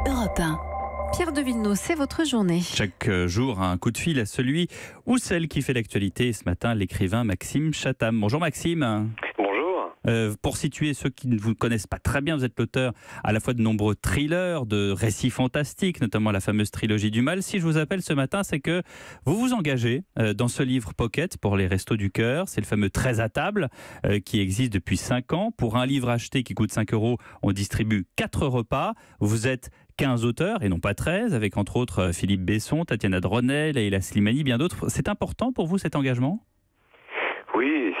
Europe 1. Pierre de Villeneuve, c'est votre journée. Chaque jour, un coup de fil à celui ou celle qui fait l'actualité. Et ce matin, l'écrivain Maxime Chatham. Bonjour Maxime. Bonjour. Pour situer ceux qui ne vous connaissent pas très bien, vous êtes l'auteur à la fois de nombreux thrillers, de récits fantastiques, notamment la fameuse trilogie du mal. Si je vous appelle ce matin, c'est que vous vous engagez dans ce livre Pocket pour les Restos du Cœur. C'est le fameux 13 à table qui existe depuis 5 ans. Pour un livre acheté qui coûte 5 €, on distribue 4 repas. Vous êtes 15 auteurs et non pas 13, avec entre autres Philippe Besson, Tatiana Dronel, Leïla Slimani, bien d'autres. C'est important pour vous cet engagement ? Oui,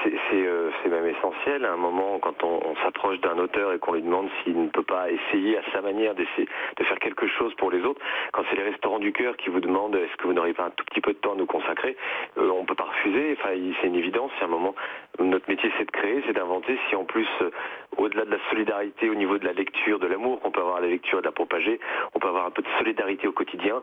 c'est même essentiel. À un moment, quand on s'approche d'un auteur et qu'on lui demande s'il ne peut pas essayer à sa manière d'essayer de faire quelque chose pour les autres, quand c'est les Restaurants du Cœur qui vous demandent est-ce que vous n'auriez pas un tout petit peu de temps à nous consacrer, on ne peut pas refuser. Enfin, c'est une évidence. C'est un moment. Notre métier, c'est de créer, c'est d'inventer. Si en plus, au-delà de la solidarité au niveau de la lecture, de l'amour qu'on peut avoir à la lecture et de la propager, on peut avoir un peu de solidarité au quotidien.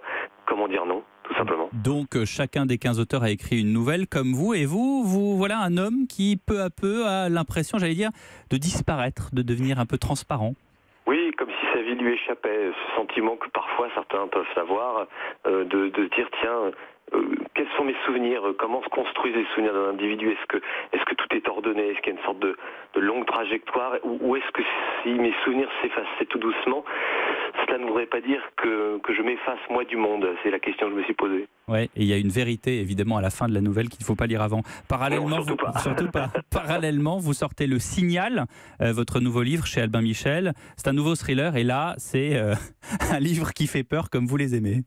Comment dire non, tout simplement. Donc chacun des 15 auteurs a écrit une nouvelle comme vous, et vous voilà un homme qui peu à peu a l'impression, j'allais dire, de disparaître, de devenir un peu transparent. Oui, comme si sa vie lui échappait, ce sentiment que parfois certains peuvent avoir, de se dire tiens, quels sont mes souvenirs, comment se construisent les souvenirs d'un individu, est-ce que tout est ordonné, est-ce qu'il y a une sorte de longue trajectoire, ou est-ce que si mes souvenirs s'effaçaient tout doucement, cela ne voudrait pas dire que je m'efface moi du monde. C'est la question que je me suis posée. Ouais, et il y a une vérité évidemment à la fin de la nouvelle qu'il ne faut pas lire avant. Parallèlement, non, surtout pas. Parallèlement, vous sortez Le Signal, votre nouveau livre chez Albin Michel. C'est un nouveau thriller et là, c'est un livre qui fait peur comme vous les aimez.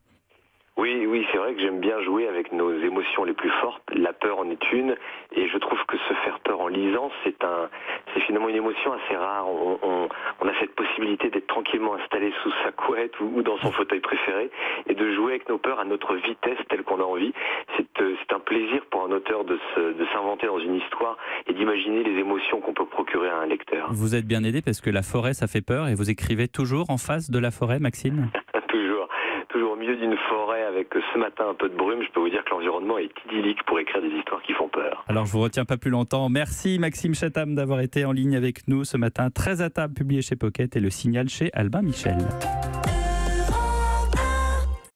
Oui, c'est vrai que j'aime bien jouer avec nos émotions les plus fortes. La peur en est une, et je trouve que se faire peur en lisant, c'est finalement une émotion assez rare. On a cette possibilité d'être tranquillement installé sous sa couette ou dans son fauteuil préféré et de jouer avec nos peurs à notre vitesse telle qu'on a envie. C'est un plaisir pour un auteur de s'inventer dans une histoire et d'imaginer les émotions qu'on peut procurer à un lecteur. Vous êtes bien aidé parce que la forêt, ça fait peur, et vous écrivez toujours en face de la forêt, Maxime ? Toujours au milieu d'une forêt avec ce matin un peu de brume, je peux vous dire que l'environnement est idyllique pour écrire des histoires qui font peur. Alors je vous retiens pas plus longtemps. Merci Maxime Chatham d'avoir été en ligne avec nous ce matin. 13 à table publié chez Pocket et Le Signal chez Albin Michel.